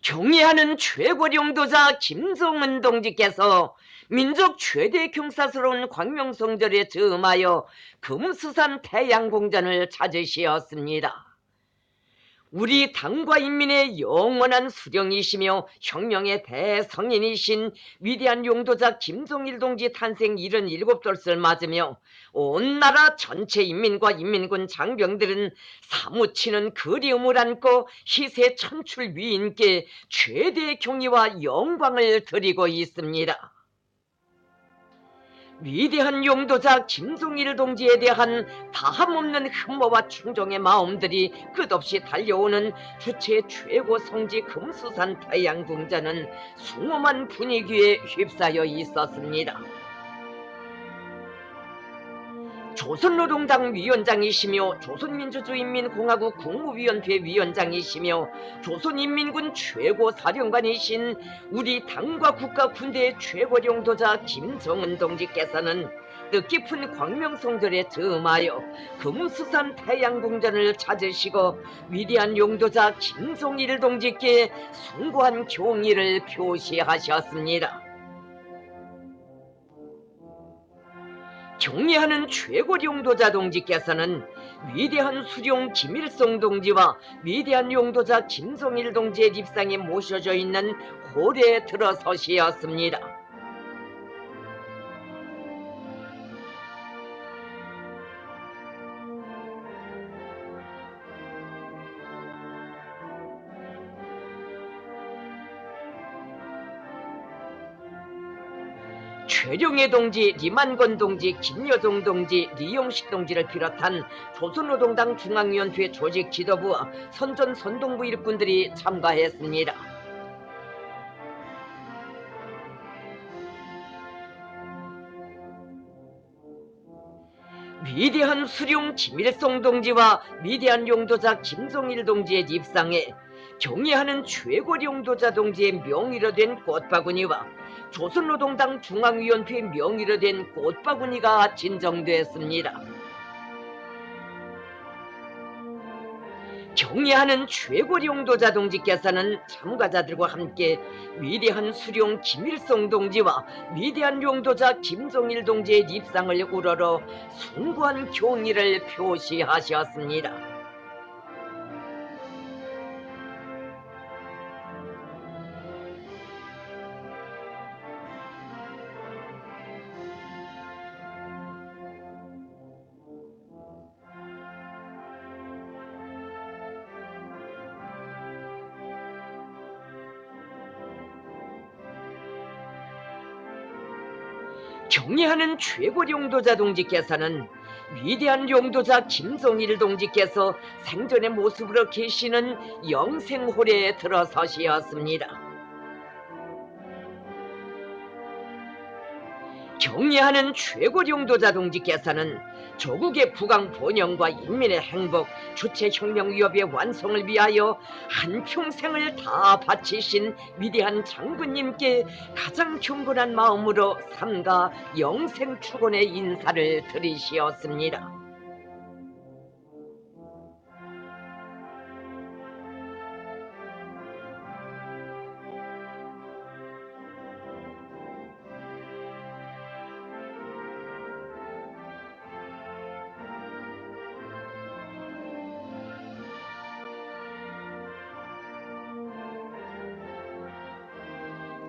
경애하는 최고령도자 김정은 동지께서 민족 최대 경사스러운 광명성절에 즈음하여 금수산 태양궁전을 찾으시었습니다. 우리 당과 인민의 영원한 수령이시며 혁명의 대성인이신 위대한 용도자 김정일 동지 탄생 77돌을 맞으며 온 나라 전체 인민과 인민군 장병들은 사무치는 그리움을 안고 희세 천출 위인께 최대의 경의와 영광을 드리고 있습니다. 위대한 용도자 김정일 동지에 대한 다함없는 흠모와 충정의 마음들이 끝없이 달려오는 주체 최고 성지 금수산 태양궁전은 숭엄한 분위기에 휩싸여 있었습니다. 조선노동당 위원장이시며 조선민주주의인민공화국 국무위원회 위원장이시며 조선인민군 최고사령관이신 우리 당과 국가 군대의 최고령도자 김정은 동지께서는 뜻깊은 광명성절에 즈음하여 금수산 태양궁전을 찾으시고 위대한 용도자 김정일 동지께 숭고한 경의를 표시하셨습니다. 경애하는 최고령도자 동지께서는 위대한 수령 김일성 동지와 위대한 용도자 김정일 동지의 립상에 모셔져 있는 홀에 들어서시었습니다. 최룡해 동지, 리만건 동지, 김여종 동지, 리용식 동지를 비롯한 조선노동당 중앙위원회 조직 지도부와 선전 선동부 일꾼들이 참가했습니다. 위대한 수령 김일성 동지와 위대한 용도자 김정일 동지의 입상에 경애하는 최고령도자 동지의 명의로 된 꽃바구니와 조선노동당 중앙위원회 명의로 된 꽃바구니가 진정됐습니다. 경애하는 최고령도자 동지께서는 참가자들과 함께 위대한 수령 김일성 동지와 위대한 용도자 김정일 동지의 입상을 우러러 숭고한 경의를 표시하셨습니다. 경애하는 최고령도자 동지께서는 위대한 용도자 김정일 동지께서 생전의 모습으로 계시는 영생홀에 들어서시었습니다. 경애하는 최고령도자 동지께서는 조국의 부강 번영과 인민의 행복, 주체혁명 위협의 완성을 위하여 한평생을 다 바치신 위대한 장군님께 가장 경건한 마음으로 삼가 영생 축원의 인사를 드리시었습니다.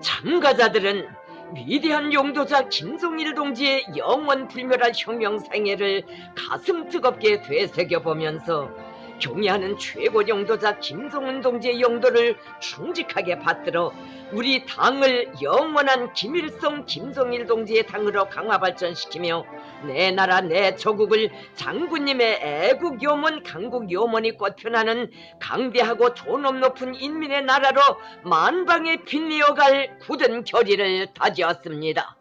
참가자들은 위대한 용도자 김정일 동지의 영원 불멸할 혁명 생애를 가슴 뜨겁게 되새겨보면서 경애하는 최고 용도자 김정은 동지의 영도를 충직하게 받들어 우리 당을 영원한 김일성 김정일 동지의 당으로 강화 발전시키며 내 나라 내 조국을 장군님의 애국 요먼 강국 요먼이 꽃펴나는 강대하고 존엄 높은 인민의 나라로 만방에 빛내어갈 굳은 결의를 다지었습니다.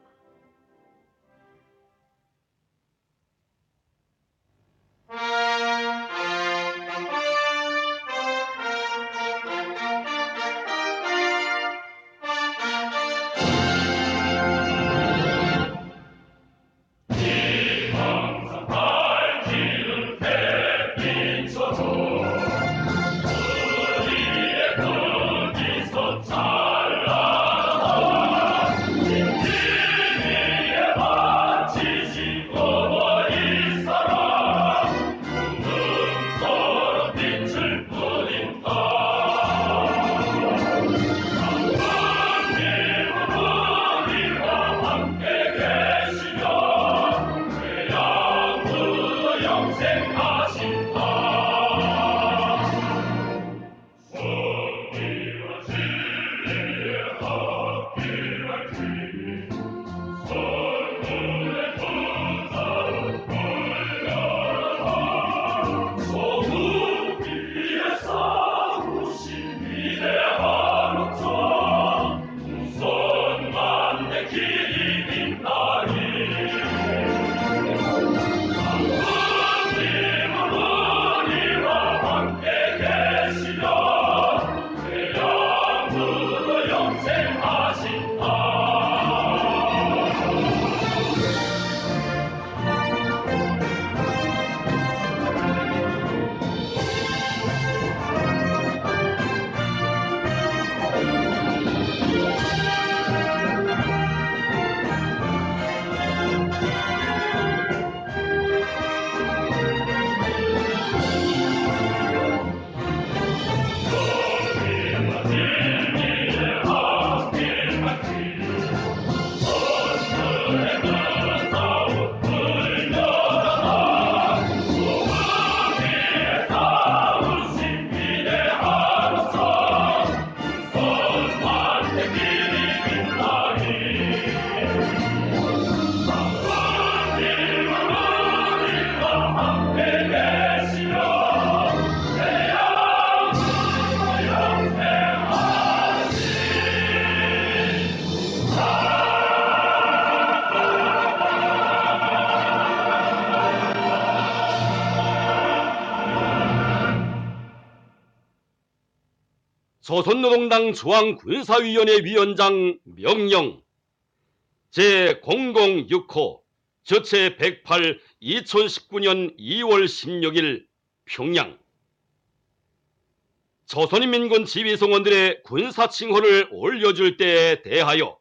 조선노동당 중앙군사위원회 위원장 명령 제006호 저체 108 2019년 2월 16일 평양. 조선인민군 지휘성원들의 군사칭호를 올려줄 때에 대하여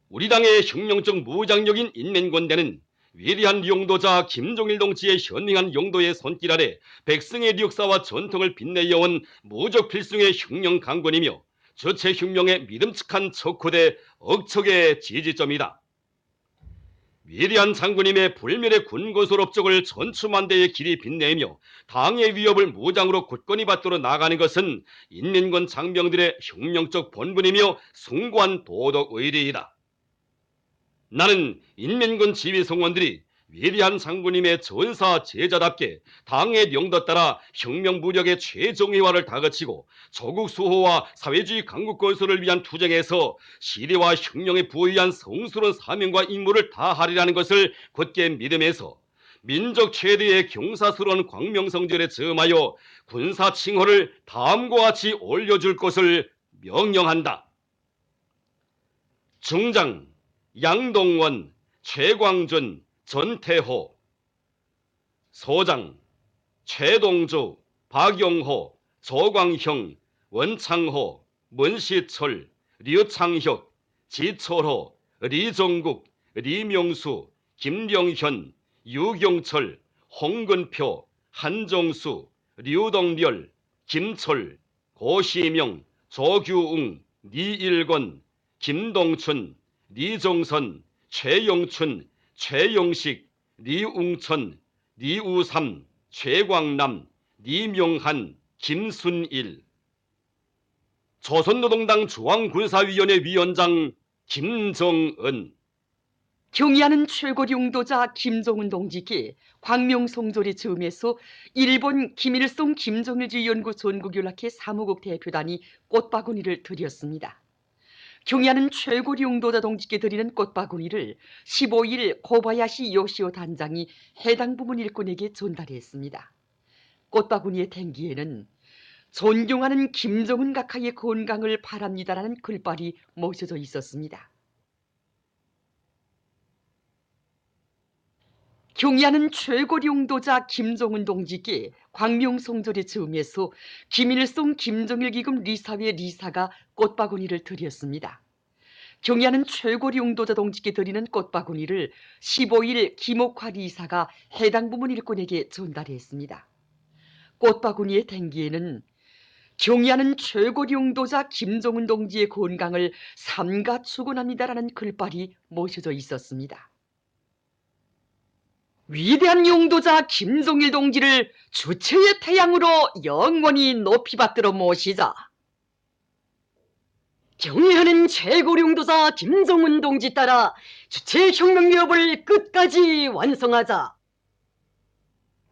우리 당의 혁명적 무장력인 인민군대는 위대한 용도자 김종일 동지의 현명한 용도의 손길 아래 백성의 역사와 전통을 빛내어온 무적 필승의 혁명 강군이며 저체 혁명의 믿음직한 척후대 억척의 지지점이다. 위대한 장군님의 불멸의 군고솔 업적을 전추만대의 길이 빛내며 당의 위협을 무장으로 굳건히 받들어 나가는 것은 인민군 장병들의 혁명적 본분이며 숭고한 도덕 의리이다. 나는 인민군 지휘성원들이 위대한 장군님의 전사 제자답게 당의 명도 따라 혁명 무력의 최정의화를 다그치고 조국 수호와 사회주의 강국 건설을 위한 투쟁에서 시대와 혁명에 부여한 성스러운 사명과 임무를 다하리라는 것을 굳게 믿으면서 민족 최대의 경사스러운 광명성절에 점하여 군사 칭호를 다음과 같이 올려줄 것을 명령한다. 중장 양동원, 최광준, 전태호. 소장 최동주, 박용호, 조광형, 원창호, 문시철, 류창혁, 지철호, 리종국, 리명수, 김병현, 유경철, 홍근표, 한정수, 류동렬, 김철, 고시명, 조규웅, 리일권, 김동춘, 리정선, 최영춘, 최영식, 리웅천, 리우삼, 최광남, 리명한, 김순일. 조선노동당 중앙군사위원회 위원장 김정은. 경의하는 최고 용도자 김정은 동지께 광명성조리 즈음에서 일본 김일성 김정일지 연구 전국연락회 사무국 대표단이 꽃바구니를 드렸습니다. 경의하는 최고 용도자 동지께 드리는 꽃바구니를 15일 고바야시 요시오 단장이 해당 부문 일꾼에게 전달했습니다. 꽃바구니의 탱기에는 존경하는 김정은 각하의 건강을 바랍니다라는 글발이 모셔져 있었습니다. 경의하는 최고 용도자 김정은 동지께 광명성조리 즈음에서 김일성 김정일 기금 리사회 리사가 꽃바구니를 드렸습니다. 경의하는 최고 용도자 동지께 드리는 꽃바구니를 15일 김옥화 리사가 해당 부문 일꾼에게 전달했습니다. 꽃바구니의 탱기에는 경의하는 최고 용도자 김정은 동지의 건강을 삼가 축원합니다라는 글발이 모셔져 있었습니다. 위대한 용도자 김정일 동지를 주체의 태양으로 영원히 높이 받들어 모시자. 경의하는 최고 용도자 김정은 동지 따라 주체 혁명 위협을 끝까지 완성하자.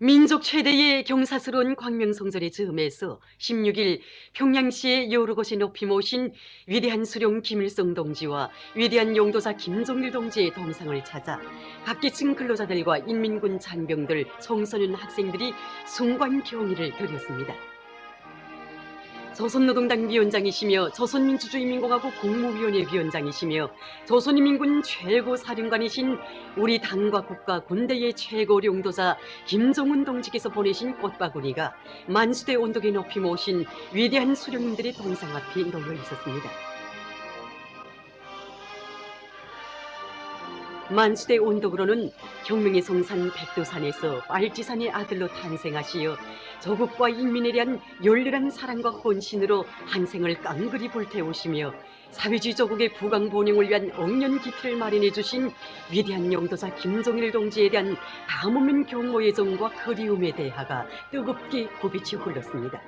민족 최대의 경사스러운 광명성절의 즈음에서 16일 평양시의 여러 곳에 높이 모신 위대한 수령 김일성 동지와 위대한 용도자 김정일 동지의 동상을 찾아 각계층 근로자들과 인민군 장병들, 청소년 학생들이 숭고한 경의를 드렸습니다. 조선노동당 위원장이시며 조선민주주의민공화국 국무위원회 위원장이시며 조선인민군 최고 사령관이신 우리 당과 국가 군대의 최고 용도자 김정은 동지께서 보내신 꽃바구니가 만수대 언덕에 높이 모신 위대한 수령님들의 동상 앞에 놓여 있었습니다. 만수대 언덕으로는 혁명의 성산 백두산에서 빨치산의 아들로 탄생하시어 조국과 인민에 대한 열렬한 사랑과 헌신으로 한 생을 깡그리 불태우시며 사회주의 조국의 부강 번영을 위한 억년 기틀을 마련해 주신 위대한 용도자 김정일 동지에 대한 가뭄없는 경고의 정과 그리움의 대하가 뜨겁게 부비치 흘렀습니다.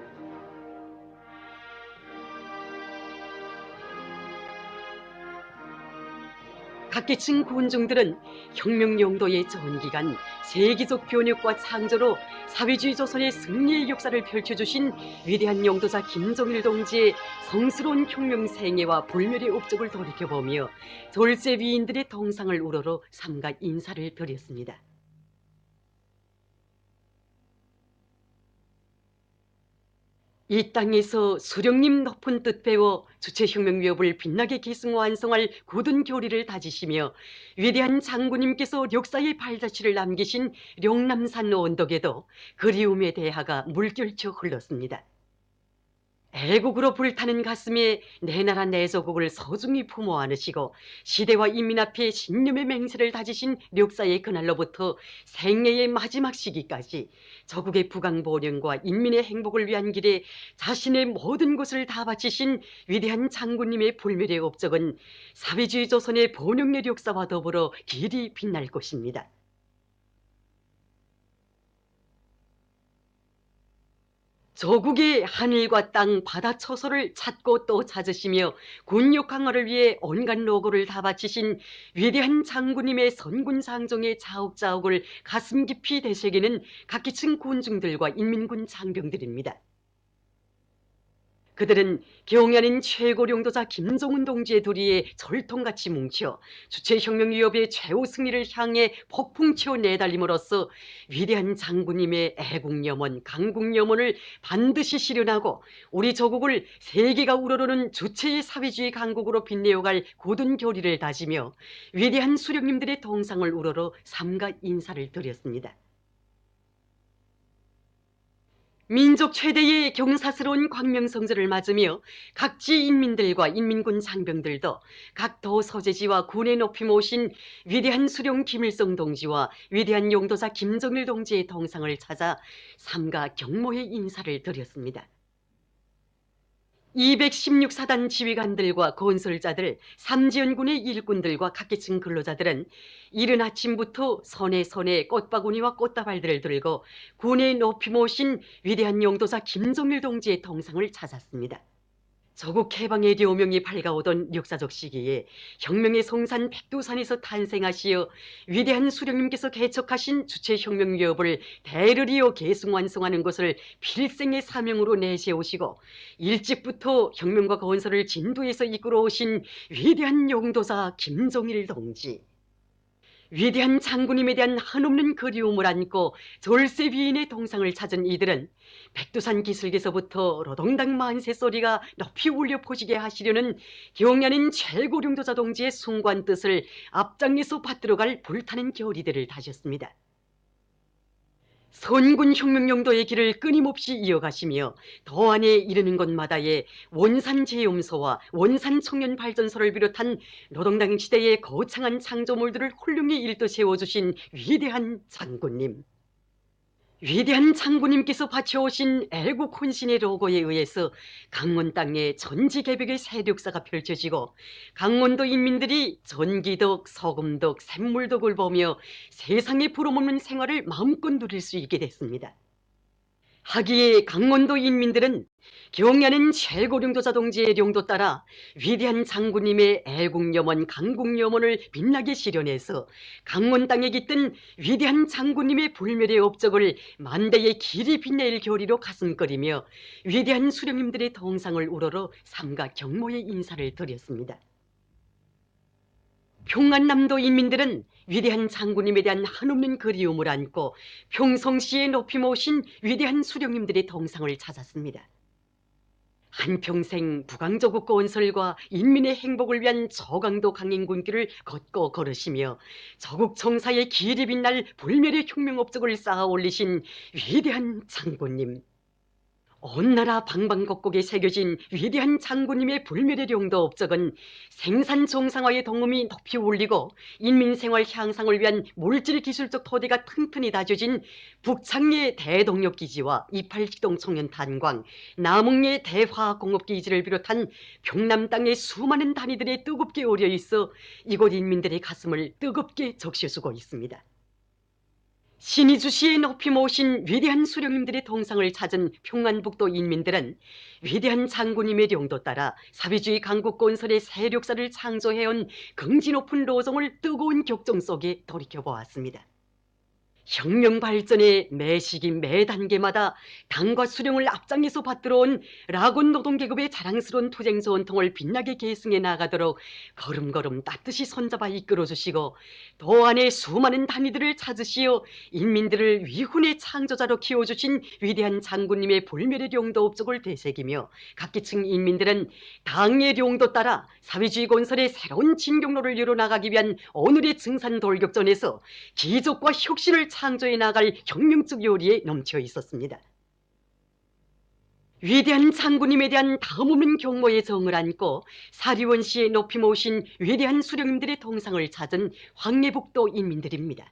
각계층 군중들은 혁명 용도의 전기간 세계적 변혁과 창조로 사회주의 조선의 승리의 역사를 펼쳐주신 위대한 용도자 김정일 동지의 성스러운 혁명 생애와 불멸의 업적을 돌이켜보며 졸세 위인들의 동상을 우러러 삼가 인사를 드렸습니다. 이 땅에서 수령님 높은 뜻 배워 주체혁명 위협을 빛나게 계승 완성할 굳은 교리를 다지시며 위대한 장군님께서 역사의 발자취를 남기신 룡남산 언덕에도 그리움의 대하가 물결쳐 흘렀습니다. 애국으로 불타는 가슴에 내 나라 내 조국을 소중히 품어 안으시고 시대와 인민 앞에 신념의 맹세를 다지신 역사의 그날로부터 생애의 마지막 시기까지 조국의 부강보령과 인민의 행복을 위한 길에 자신의 모든 것을 다 바치신 위대한 장군님의 불멸의 업적은 사회주의 조선의 번영의 역사와 더불어 길이 빛날 것입니다. 조국의 하늘과 땅, 바다 처소를 찾고 또 찾으시며 군욕 강화를 위해 온갖 노고를 다 바치신 위대한 장군님의 선군상종의 자욱자욱을 가슴 깊이 되새기는 각기층 군중들과 인민군 장병들입니다. 그들은 경야는 최고領도자 김정은 동지의 도리에 절통같이 뭉쳐 주체혁명 위협의 최후 승리를 향해 폭풍치어 내달림으로써 위대한 장군님의 애국염원, 강국염원을 반드시 실현하고 우리 조국을 세계가 우러러는 주체의 사회주의 강국으로 빛내어갈 굳은 교리를 다지며 위대한 수령님들의 동상을 우러러 삼가 인사를 드렸습니다. 민족 최대의 경사스러운 광명성절을 맞으며 각지 인민들과 인민군 장병들도 각 도 소재지와 군에 높이 모신 위대한 수령 김일성 동지와 위대한 용도자 김정일 동지의 동상을 찾아 삼가 경모의 인사를 드렸습니다. 216사단 지휘관들과 건설자들, 삼지연군의 일꾼들과 각계층 근로자들은 이른 아침부터 손에 꽃바구니와 꽃다발들을 들고 군에 높이 모신 위대한 용도자 김정일 동지의 동상을 찾았습니다. 조국 해방의 료명이 밝아오던 역사적 시기에 혁명의 성산 백두산에서 탄생하시어 위대한 수령님께서 개척하신 주체혁명 위협을 대를 이어 계승 완성하는 것을 필생의 사명으로 내세우시고 일찍부터 혁명과 건설을 진도에서 이끌어오신 위대한 용도사 김정일 동지, 위대한 장군님에 대한 한없는 그리움을 안고 절세 위인의 동상을 찾은 이들은 백두산 기슭에서부터 노동당 만세 소리가 높이 울려 퍼지게 하시려는 경야는 최고領도자 동지의 숭고한 뜻을 앞장에서 받들어갈 불타는 결의들을 다졌습니다. 선군 혁명 용도의 길을 끊임없이 이어가시며 더 안에 이르는 곳마다에 원산 제염소와 원산 청년 발전소를 비롯한 노동당 시대의 거창한 창조물들을 훌륭히 일떠 세워주신 위대한 장군님. 위대한 장군님께서 바쳐오신 애국 혼신의 로고에 의해서 강원 땅에 전지개벽의 세력사가 펼쳐지고 강원도 인민들이 전기덕, 소금덕, 샘물덕을 보며 세상에 부러먹는 생활을 마음껏 누릴 수 있게 됐습니다. 하기에 강원도 인민들은 경야는 최고領도자 동지의 령도 따라 위대한 장군님의 애국염원, 강국염원을 빛나게 실현해서 강원 땅에 깃든 위대한 장군님의 불멸의 업적을 만대의 길이 빛낼 교리로 가슴거리며 위대한 수령님들의 동상을 우러러 삼가 경모의 인사를 드렸습니다. 평안남도 인민들은 위대한 장군님에 대한 한없는 그리움을 안고 평성시에 높이 모신 위대한 수령님들의 동상을 찾았습니다. 한평생 부강조국 건설과 인민의 행복을 위한 저강도 강행군길을 걷고 걸으시며 조국 정사의 길이 빛날 불멸의 혁명 업적을 쌓아 올리신 위대한 장군님, 온 나라 방방곡곡에 새겨진 위대한 장군님의 불멸의 령도 업적은 생산 정상화의 동음이 높이 울리고 인민생활 향상을 위한 물질기술적 토대가 튼튼히 다져진 북창리의 대동력기지와 이팔지동 청년탄광, 남흥리의 대화학공업기지를 비롯한 평남 땅의 수많은 단위들이 뜨겁게 오려 있어 이곳 인민들의 가슴을 뜨겁게 적셔주고 있습니다. 신이 주시에 높이 모신 위대한 수령님들의 동상을 찾은 평안북도 인민들은 위대한 장군님의 령도 따라 사회주의 강국 건설의 세력사를 창조해온 긍지 높은 로정을 뜨거운 격정 속에 돌이켜보았습니다. 혁명 발전의 매 시기 매 단계마다 당과 수령을 앞장에서 받들어온 라곤 노동계급의 자랑스러운 투쟁 전통을 빛나게 계승해 나가도록 걸음걸음 따뜻이 손잡아 이끌어주시고 도 안에 수많은 단위들을 찾으시어 인민들을 위훈의 창조자로 키워주신 위대한 장군님의 불멸의 용도 업적을 되새기며 각기층 인민들은 당의 용도 따라 사회주의 건설의 새로운 진경로를 이뤄나가기 위한 오늘의 증산 돌격전에서 기적과 혁신을 창조해 나갈 혁명적 요리에 넘쳐 있었습니다. 위대한 장군님에 대한 다음없는 경모의 정을 안고 사리원 씨의 높이 모신 위대한 수령님들의 동상을 찾은 황해북도 인민들입니다.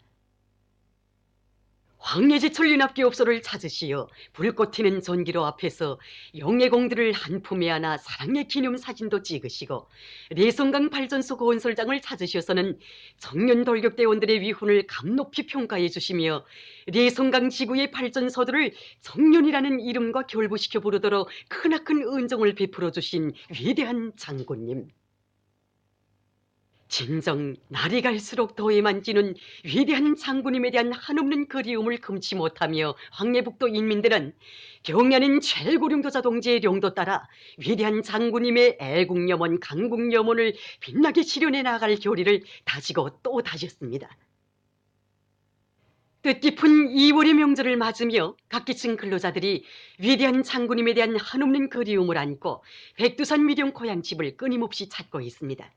황해제철 연합기업소를 찾으시어 불꽃 튀는 전기로 앞에서 영예공들을 한 품에 안아 사랑의 기념사진도 찍으시고 내성강 발전소 건설장을 찾으셔서는 청년 돌격대원들의 위훈을 감높이 평가해 주시며 내성강 지구의 발전소들을 청년이라는 이름과 결부시켜 부르도록 크나큰 은정을 베풀어 주신 위대한 장군님. 진정 날이 갈수록 더해만 지는 위대한 장군님에 대한 한없는 그리움을 금치 못하며 황해북도 인민들은 경야는 최고령도자 동지의 용도 따라 위대한 장군님의 애국염원 강국염원을 빛나게 실현해 나갈 교리를 다지고 또 다졌습니다. 뜻깊은 2월의 명절을 맞으며 각기층 근로자들이 위대한 장군님에 대한 한없는 그리움을 안고 백두산 미령 고향집을 끊임없이 찾고 있습니다.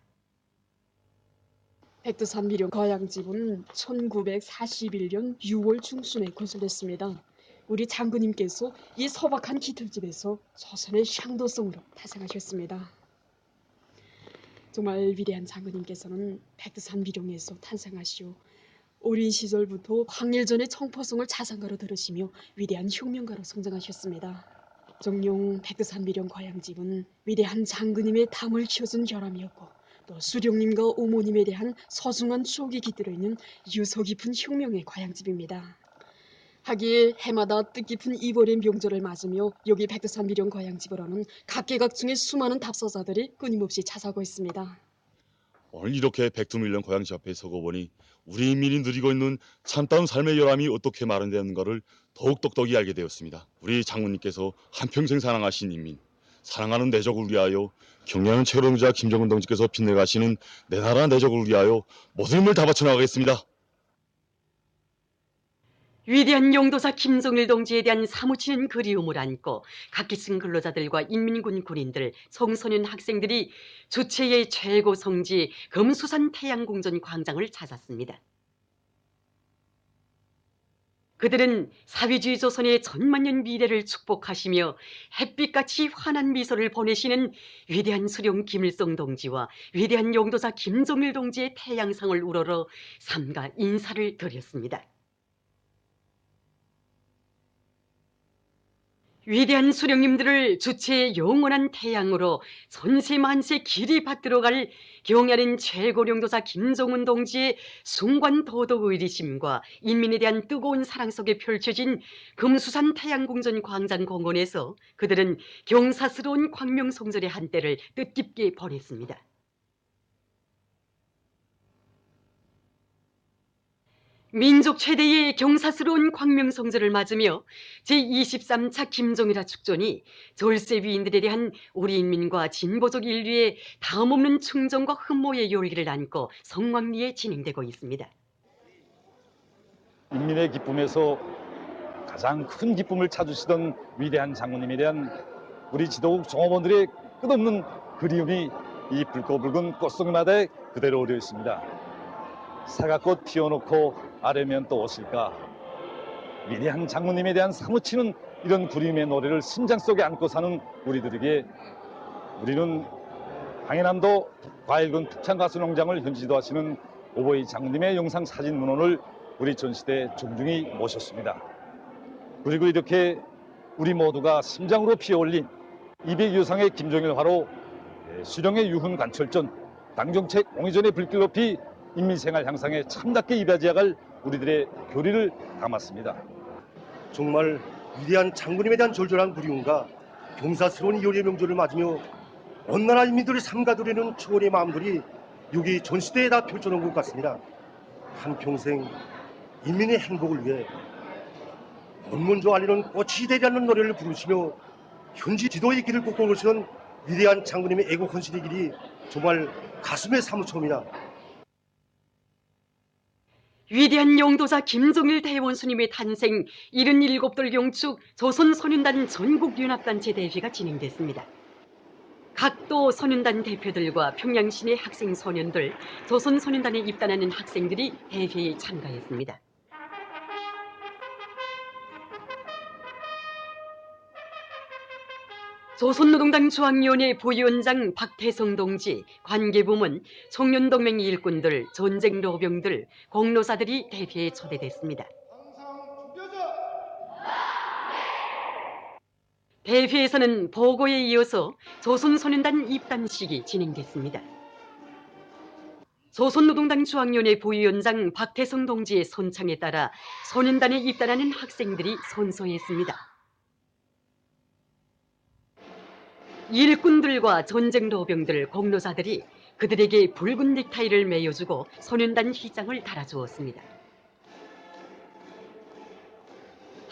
백두산 미령 거양집은 1941년 6월 중순에 건설됐습니다. 우리 장군님께서 이 소박한 깃털집에서 조선의 향도성으로 탄생하셨습니다. 정말 위대한 장군님께서는 백두산 미령에서 탄생하시오 어린 시절부터 광일전의 청포성을 자산가로 들으시며 위대한 혁명가로 성장하셨습니다. 정녕 백두산 미령 거양집은 위대한 장군님의 담을 키워준 결함이었고 또 수령님과 어머님에 대한 소중한 추억이 깃들어 있는 유서 깊은 혁명의 과양집입니다. 하기에 해마다 뜻깊은 2월의 명절을 맞으며 여기 백두산 미령 과양집으로는 각계각층의 수많은 답서자들이 끊임없이 찾아오고 있습니다. 오늘 이렇게 백두밀령 고향집 앞에 서고 보니 우리 인민이 누리고 있는 참다운 삶의 열함이 어떻게 마련되었는가를 더욱 똑똑히 알게 되었습니다. 우리 장군님께서 한평생 사랑하신 인민, 사랑하는 내족을 위하여 경례하는 최고령자 김정은 동지께서 빛내가시는 내 나라 내족을 위하여 모든 힘을 다 바쳐나가겠습니다. 위대한 용도사 김정일 동지에 대한 사무치는 그리움을 안고 각기층 근로자들과 인민군 군인들, 청소년 학생들이 주체의 최고 성지 금수산 태양궁전 광장을 찾았습니다. 그들은 사회주의 조선의 천만년 미래를 축복하시며 햇빛같이 환한 미소를 보내시는 위대한 수령 김일성 동지와 위대한 용도사 김정일 동지의 태양상을 우러러 삼가 인사를 드렸습니다. 위대한 수령님들을 주체의 영원한 태양으로 전세만세 길이 받들어갈 경야는 최고령도사 김정은 동지의 숭고한 도덕 의리심과 인민에 대한 뜨거운 사랑 속에 펼쳐진 금수산 태양궁전 광장 공원에서 그들은 경사스러운 광명성절의 한때를 뜻깊게 보냈습니다. 민족 최대의 경사스러운 광명성절을 맞으며 제23차 김정일화 축전이 절세 위인들에 대한 우리 인민과 진보적 인류의 다음없는 충정과 흠모의 열기를 안고 성황리에 진행되고 있습니다. 인민의 기쁨에서 가장 큰 기쁨을 찾으시던 위대한 장군님에 대한 우리 지도국 종업원들의 끝없는 그리움이 이 붉고붉은 꽃송이마다에 그대로 어려 있습니다. 사과꽃 피워놓고 아래면 또 오실까. 위대한 장군님에 대한 사무치는 이런 그리움의 노래를 심장 속에 안고 사는 우리들에게 우리는 황해남도 과일군 북창가수농장을 현지 지도하시는 오보이 장군님의 영상 사진 문헌을 우리 전시대에 존중히 모셨습니다. 그리고 이렇게 우리 모두가 심장으로 피어올린 200여상의 김정일화로 수령의 유훈 관철전, 당정책 공의전의 불길 높이 인민생활 향상에 참답게 이바지해갈 우리들의 교리를 담았습니다. 정말 위대한 장군님에 대한 절절한 그리움과 경사스러운 요리의 명절을 맞으며 온 나라 인민들이 삼가두려는 초원의 마음들이 여기 전시대에 다 펼쳐놓은 것 같습니다. 한평생 인민의 행복을 위해 먼저 알리는 꽃이 되리라는 노래를 부르시며 현지 지도의 길을 걷고 오시는 위대한 장군님의 애국 헌신의 길이 정말 가슴에 사무쳐옵니다. 위대한 용도자 김종일 대원수님의 탄생 77돌 경축 조선소년단 전국연합단체 대회가 진행됐습니다. 각도 소년단 대표들과 평양시내 학생 소년들, 조선소년단에 입단하는 학생들이 대회에 참가했습니다. 조선노동당 중앙위원회 부위원장 박태성 동지, 관계부문, 청년동맹 일꾼들, 전쟁로병들, 공로사들이 대회에 초대됐습니다. 대회에서는 보고에 이어서 조선소년단 입단식이 진행됐습니다. 조선노동당 중앙위원회 부위원장 박태성 동지의 선창에 따라 소년단에 입단하는 학생들이 선서했습니다. 일꾼들과 전쟁로병들, 공로사들이 그들에게 붉은 넥타이를 매여주고 소년단 휘장을 달아주었습니다.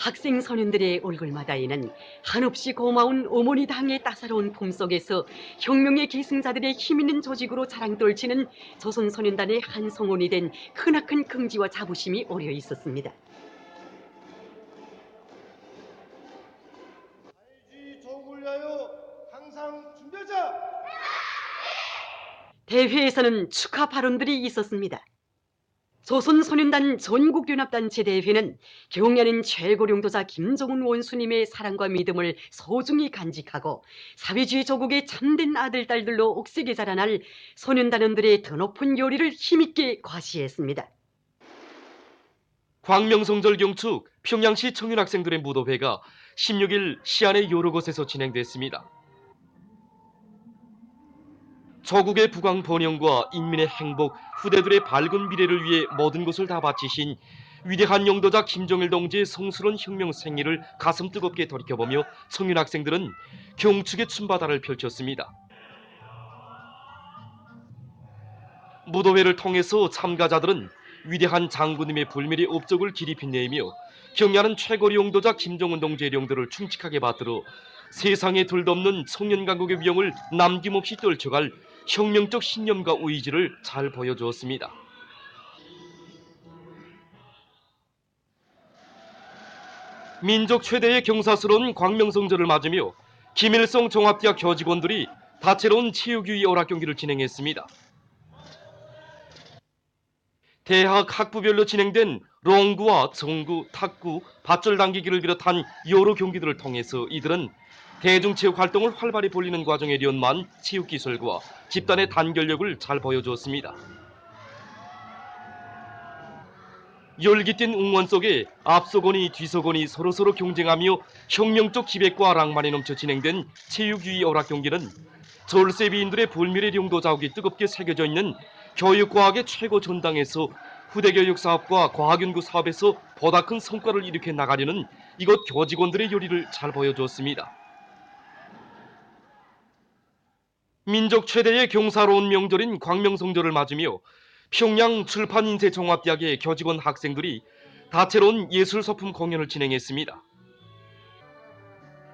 학생 소년들의 얼굴마다에는 한없이 고마운 어머니 당의 따사로운 품속에서 혁명의 계승자들의 힘있는 조직으로 자랑 떨치는 조선소년단의 한 성원이 된 크나큰 긍지와 자부심이 어려 있었습니다. 조국을 위하여 항상 준비하자. 대회에서는 축하 발언들이 있었습니다. 조선소년단 전국연합단체 대회는 경애하는 최고령도자 김정은 원수님의 사랑과 믿음을 소중히 간직하고 사회주의 조국의 참된 아들, 딸들로 옥색에 자라날 소년단원들의 더 높은 요리를 힘있게 과시했습니다. 광명성절 경축 평양시 청년학생들의 무도회가 16일 시안의 여러 곳에서 진행됐습니다. 조국의 부강 번영과 인민의 행복, 후대들의 밝은 미래를 위해 모든 것을 다 바치신 위대한 용도자 김정일 동지의 성스러운 혁명 생애를 가슴 뜨겁게 돌이켜보며 청년학생들은 경축의 춤바다를 펼쳤습니다. 무도회를 통해서 참가자들은 위대한 장군님의 불멸의 업적을 길이 빛내며 경애하는 최고리 용도자 김정은 동지의 영도를 충직하게 받들어 세상에 둘없는 청년 강국의 위용을 남김없이 떨쳐갈 혁명적 신념과 의지를 잘 보여주었습니다. 민족 최대의 경사스러운 광명성절을 맞으며 김일성 종합대학 교직원들이 다채로운 체육유희 오락 경기를 진행했습니다. 대학 학부별로 진행된 롱구와 정구, 탁구, 밧줄 당기기를 비롯한 여러 경기들을 통해서 이들은 대중체육 활동을 활발히 벌리는 과정에 연마한 체육기술과 집단의 단결력을 잘 보여주었습니다. 열기띤 응원 속에 앞서거니 뒤서거니 서로서로 경쟁하며 혁명적 기백과 낭만이 넘쳐 진행된 체육유희 오락 경기는 절세비인들의 불멸의 용도 자욱이 뜨겁게 새겨져 있는 교육과학의 최고 전당에서 후대교육 사업과 과학연구 사업에서 보다 큰 성과를 일으켜 나가려는 이곳 교직원들의 요리를 잘 보여주었습니다. 민족 최대의 경사로운 명절인 광명성절을 맞으며 평양 출판인쇄종합대학의 교직원 학생들이 다채로운 예술소품 공연을 진행했습니다.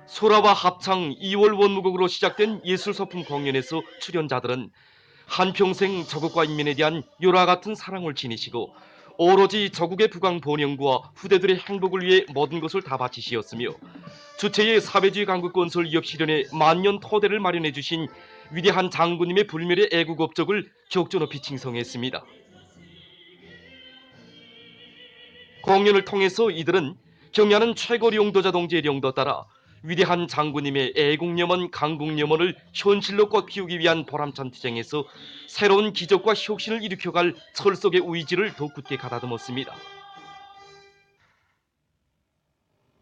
소라와 합창 2월 원무곡으로 시작된 예술소품 공연에서 출연자들은 한평생 조국과 인민에 대한 열화 같은 사랑을 지니시고 오로지 조국의 부강 번영과 후대들의 행복을 위해 모든 것을 다 바치시었으며 주체의 사회주의 강국 건설 이업 실현에 만년 토대를 마련해 주신 위대한 장군님의 불멸의 애국 업적을 격조 높이 칭송했습니다. 공연을 통해서 이들은 경애하는 최고리 용도자 동지의 영도 따라 위대한 장군님의 애국염원, 강국염원을 현실로 꽃피우기 위한 보람찬 투쟁에서 새로운 기적과 혁신을 일으켜갈 철석의 의지를 더 굳게 가다듬었습니다.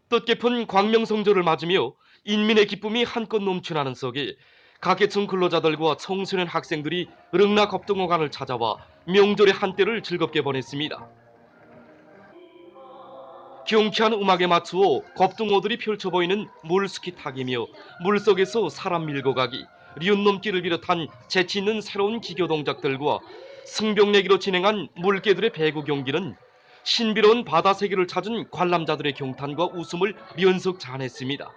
뜻깊은 광명성절을 맞으며 인민의 기쁨이 한껏 넘쳐나는 속에 각계층 근로자들과 청소년 학생들이 릉나 겁동호관을 찾아와 명절의 한때를 즐겁게 보냈습니다. 경쾌한 음악에 맞추어 겁동어들이 펼쳐 보이는 물스키 타기며 물속에서 사람 밀고 가기, 리운 넘기를 비롯한 재치 있는 새로운 기교 동작들과 승병내기로 진행한 물개들의 배구 경기는 신비로운 바다 세계를 찾은 관람자들의 경탄과 웃음을 연속 자아냈습니다.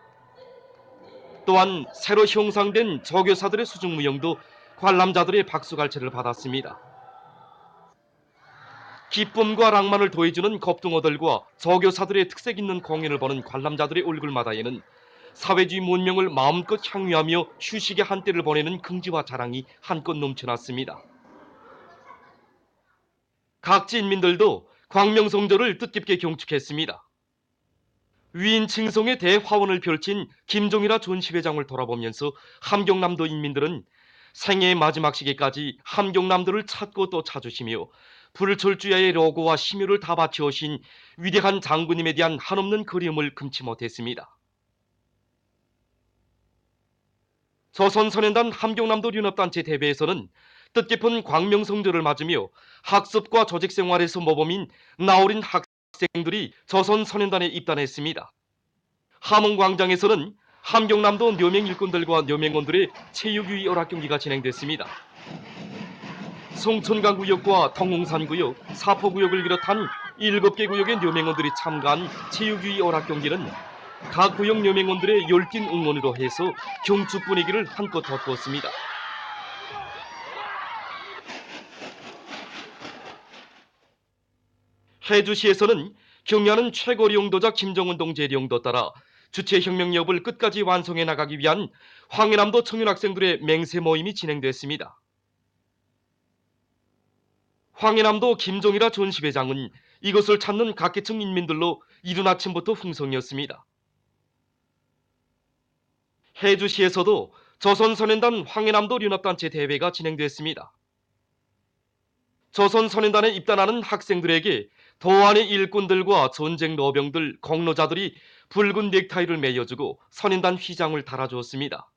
또한 새로 형상된 조교사들의 수중무용도 관람자들의 박수갈채를 받았습니다. 기쁨과 낭만을 더해주는 겁둥어들과 조교사들의 특색 있는 공연을 보는 관람자들의 얼굴마다에는 사회주의 문명을 마음껏 향유하며 휴식의 한때를 보내는 긍지와 자랑이 한껏 넘쳐났습니다. 각지 인민들도 광명성조를 뜻깊게 경축했습니다. 위인 칭송의 대화원을 펼친 김종일화 전시회장을 돌아보면서 함경남도 인민들은 생애의 마지막 시기까지 함경남도를 찾고 또 찾으시며 불철주야의 로고와 심혈을 다 바치오신 위대한 장군님에 대한 한없는 그리움을 금치 못했습니다. 조선소년단 함경남도 륜업단체 대회에서는 뜻깊은 광명성조를 맞으며 학습과 조직생활에서 모범인 나어린 학생들이 조선소년단에 입단했습니다. 함흥광장에서는 함경남도 묘맹 일꾼들과 묘맹원들의 체육유희 오락경기가 진행됐습니다. 송천강구역과 통홍산구역, 사포구역을 비롯한 7개 구역의 묘맹원들이 참가한 체육유희 오락경기는 각 구역 묘맹원들의 열띤 응원으로 해서 경축 분위기를 한껏 돋구었습니다. 해주시에서는 경야는 최고리 용도자 김정은 동지의 용도 따라 주체혁명여업을 끝까지 완성해 나가기 위한 황해남도 청년학생들의 맹세 모임이 진행됐습니다. 황해남도 김종일화 전시회장은 이것을 찾는 각계층 인민들로 이른 아침부터 풍성이었습니다. 해주시에서도 조선소년단 황해남도 륜업단체 대회가 진행됐습니다. 조선소년단에 입단하는 학생들에게 도안의 일꾼들과 전쟁 노병들, 공로자들이 붉은 넥타이를 매여주고 소년단 휘장을 달아주었습니다.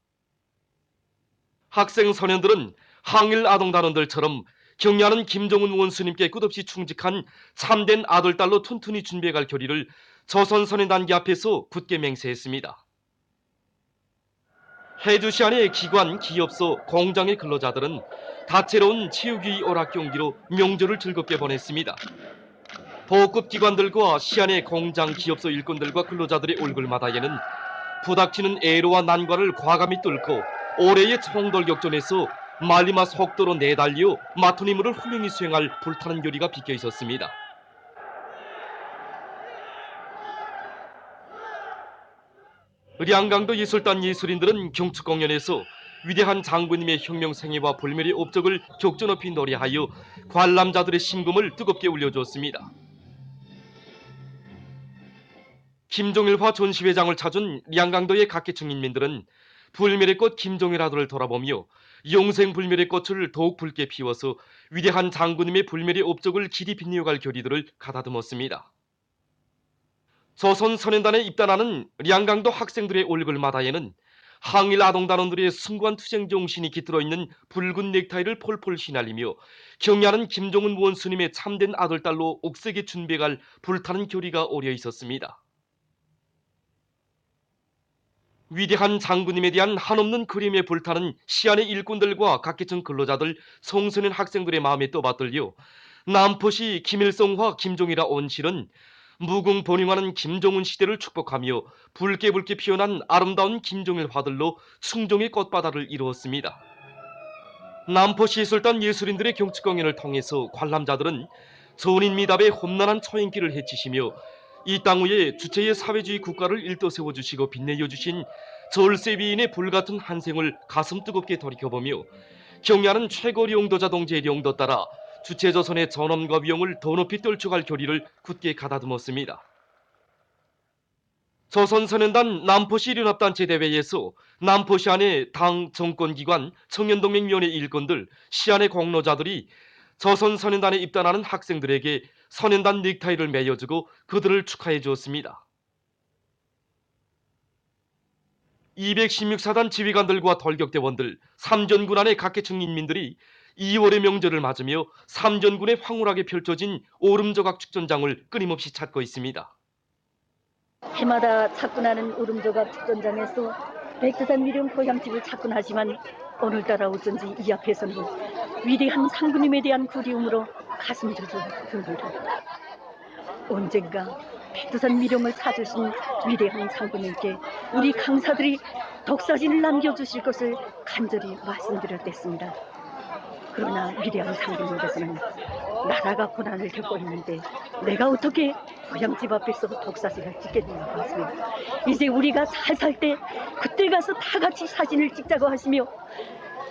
학생 소년들은 항일 아동단원들처럼 경야는 김정은 원수님께 끝없이 충직한 참된 아들딸로 튼튼히 준비해갈 결의를 조선소년단기 앞에서 굳게 맹세했습니다. 해주시 안의 기관, 기업소, 공장의 근로자들은 다채로운 체육유희 오락경기로 명절을 즐겁게 보냈습니다. 보급 기관들과 시안의 공장, 기업소 일꾼들과 근로자들의 얼굴마다에는 부닥치는 애로와 난관을 과감히 뚫고 올해의 총돌격전에서 말리마 속도로 내달려 맡은 임무를 훌륭히 수행할 불타는 결의가 비껴 있었습니다. 량강도 예술단 예술인들은 경축 공연에서 위대한 장군님의 혁명 생애와 불멸의 업적을 격조 높이 노래하여 관람자들의 심금을 뜨겁게 울려주었습니다. 김종일화 전시회장을 찾은 량강도의 각계층 인민들은 불멸의 꽃 김종일화들을 돌아보며 영생 불멸의 꽃을 더욱 붉게 피워서 위대한 장군님의 불멸의 업적을 길이 빛내어갈 결의들을 가다듬었습니다. 조선소년단에 입단하는 량강도 학생들의 얼굴마다에는 항일 아동단원들의 숭고한 투쟁 정신이 깃들어 있는 붉은 넥타이를 폴폴 휘날리며 경야는 김정은 원수님의 참된 아들딸로 옥색에 준비해갈 불타는 결의가 오려 있었습니다. 위대한 장군님에 대한 한없는 그림에 불타는 시안의 일꾼들과 각계층 근로자들, 청소년 학생들의 마음에 떠받들려 남포시 김일성화 김종일화 온실은 무궁번영하는 김정은 시대를 축복하며 붉게 피어난 아름다운 김종일 화들로 충정의 꽃바다를 이루었습니다. 남포시 예술단 예술인들의 경축 공연을 통해서 관람자들은 전인미답의 험난한 초행길을 헤치시며 이 땅 위에 주체의 사회주의 국가를 일떠세워주시고 빛내어주신 절세위인의 불같은 한생을 가슴 뜨겁게 돌이켜보며 경야는 최고리 용도자 동지의 용도 따라 주체조선의 전엄과 위용을 더 높이 떨쳐갈 결의를 굳게 가다듬었습니다. 조선소년단 남포시 륜합단체 대회에서 남포시 안의 당 정권기관 청년동맹위원회 일꾼들, 시안의 공로자들이 조선소년단에 입단하는 학생들에게 소년단 넥타이를 매여주고 그들을 축하해 주었습니다. 216사단 지휘관들과 돌격대원들, 삼전군 안의 각계층 인민들이 2월의 명절을 맞으며 삼전군에 황홀하게 펼쳐진 오름조각 축전장을 끊임없이 찾고 있습니다. 해마다 찾곤하는 오름조각 축전장에서 백두산 위령 고향집을 찾곤하지만 오늘따라 어쩐지 이 앞에서는 위대한 상군님에 대한 그리움으로 가슴이 젖어 둥글다. 언젠가 백두산 미령을 사주신 위대한 장군님께 우리 강사들이 덕사진을 남겨주실 것을 간절히 말씀드렸댔습니다. 그러나 위대한 장군님께서는 나라가 고난을 겪고 있는데 내가 어떻게 고향집 앞에서 독사진을 찍겠느냐고 하시며 이제 우리가 잘 살 때 그때 가서 다 같이 사진을 찍자고 하시며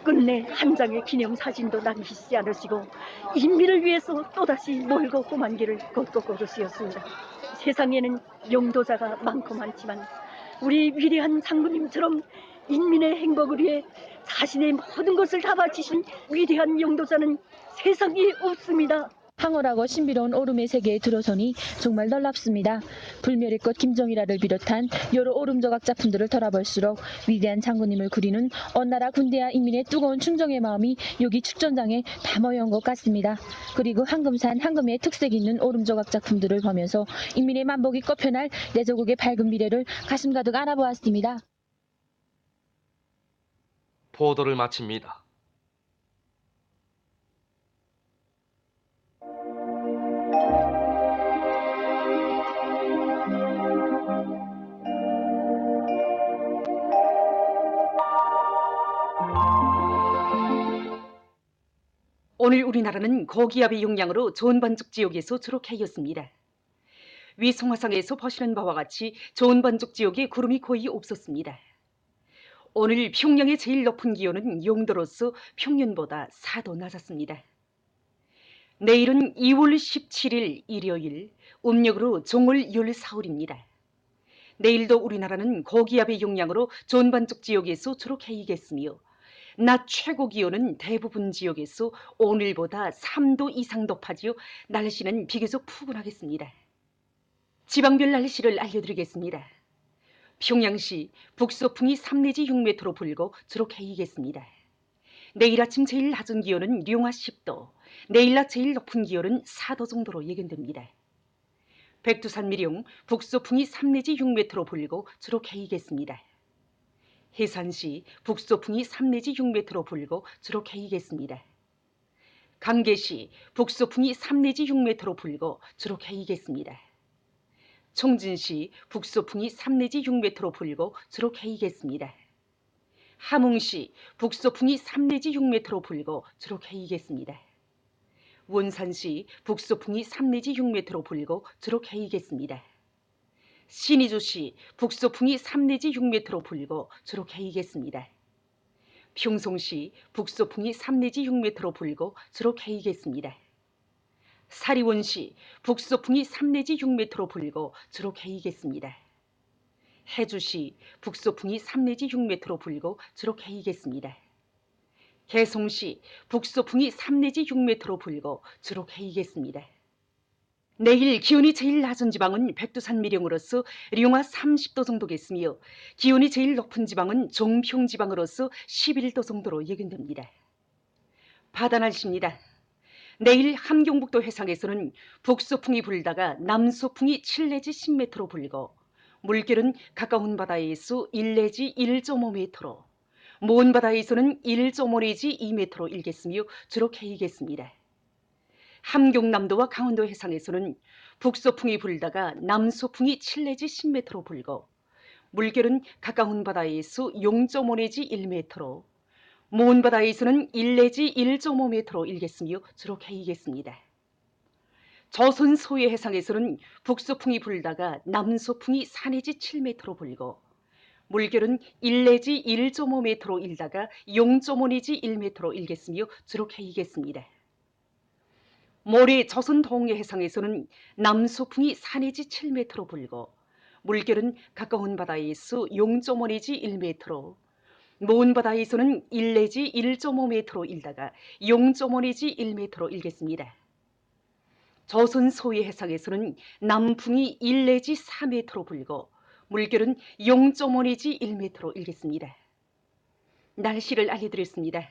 끝내 한 장의 기념사진도 남기시지 않으시고 인민을 위해서 또다시 멀고 험한 길을 걷고 걸으시었습니다. 세상에는 용도자가 많고 많지만 우리 위대한 장군님처럼 인민의 행복을 위해 자신의 모든 것을 다 바치신 위대한 용도자는 세상에 없습니다. 황홀하고 신비로운 오름의 세계에 들어서니 정말 놀랍습니다. 불멸의 꽃 김종일화를 비롯한 여러 오름 조각 작품들을 돌아볼수록 위대한 장군님을 그리는 온 나라 군대와 인민의 뜨거운 충정의 마음이 여기 축전장에 다 모여온 것 같습니다. 그리고 황금산 황금의 특색 있는 오름 조각 작품들을 보면서 인민의 만복이 꽃펴날 내 조국의 밝은 미래를 가슴 가득 안아보았습니다. 보도를 마칩니다. 오늘 우리나라는 고기압의 용량으로 좋은 반죽 지역에서 주록하였습니다. 위 송화상에서 보시는 바와 같이 좋은 반죽 지역에 구름이 거의 없었습니다. 오늘 평양의 제일 높은 기온은 용도로서 평년보다 4도 낮았습니다. 내일은 2월 17일 일요일, 음력으로 정월 14일입니다. 내일도 우리나라는 고기압의 용량으로 좋은 반죽 지역에서 주록하이겠으며 낮 최고 기온은 대부분 지역에서 오늘보다 3도 이상 높아지어 날씨는 비교적 푸근하겠습니다. 지방별 날씨를 알려드리겠습니다. 평양시 북서풍이 3 내지 6m로 불고 주록하이겠습니다. 내일 아침 제일 낮은 기온은 룡화 10도, 내일 낮 제일 높은 기온은 4도 정도로 예견됩니다. 백두산 미령 북서풍이 3 내지 6m로 불고 주록하이겠습니다. 해산시 북서풍이 3 내지 6m로 불고 주록하이겠습니다. 감계시 북서풍이 3 내지 6m로 불고 주록하이겠습니다. 총진시 북서풍이 3 내지 6m로 불고 주록하이겠습니다. 함흥시 북서풍이 3 내지 6m로 불고 주록하이겠습니다. 원산시 북서풍이 3 내지 6m로 불고 주록하이겠습니다. 신의주시 북서풍이 3 내지 6m로 불고 주록하이겠습니다. 평송시 북서풍이 3 내지 6m로 불고 주록하이겠습니다. 사리원시 북서풍이 3 내지 6m로 불고 주록하이겠습니다. 해주시 북서풍이 3 내지 6m로 불고 주록하이겠습니다. 개송시 북서풍이 3 내지 6m로 불고 주록하이겠습니다. 내일 기온이 제일 낮은 지방은 백두산 미령으로서 룡화 30도 정도겠으며 기온이 제일 높은 지방은 종평 지방으로서 11도 정도로 예견됩니다. 바다 날씨입니다. 내일 함경북도 해상에서는 북서풍이 불다가 남서풍이 7 내지 10m로 불고 물결은 가까운 바다에서 1 내지 1.5m로 먼 바다에서는 1.5 내지 2m로 일겠으며 주록하이겠습니다. 함경남도와 강원도 해상에서는 북서풍이 불다가 남서풍이 7 내지 10m로 불고 물결은 가까운 바다에서 0.5 내지 1m로 먼 바다에서는 1 내지 1.5m로 일겠으며 주록하이겠습니다. 조선 서해 해상에서는 북서풍이 불다가 남서풍이 4 내지 7m로 불고 물결은 1 내지 1.5m로 일다가 0.5 내지 1m로 일겠으며 주록하이겠습니다. 모레 조선 동해 해상에서는 남서풍이 4 내지 7m로 불고 물결은 가까운 바다에서 0.5 내지 1m로 먼 바다에서는 1 내지 1.5m로 일다가 0.5 내지 1m로 일겠습니다. 조선 서해 해상에서는 남풍이 1 내지 4m로 불고 물결은 0.5 내지 1m로 일겠습니다. 날씨를 알려드렸습니다.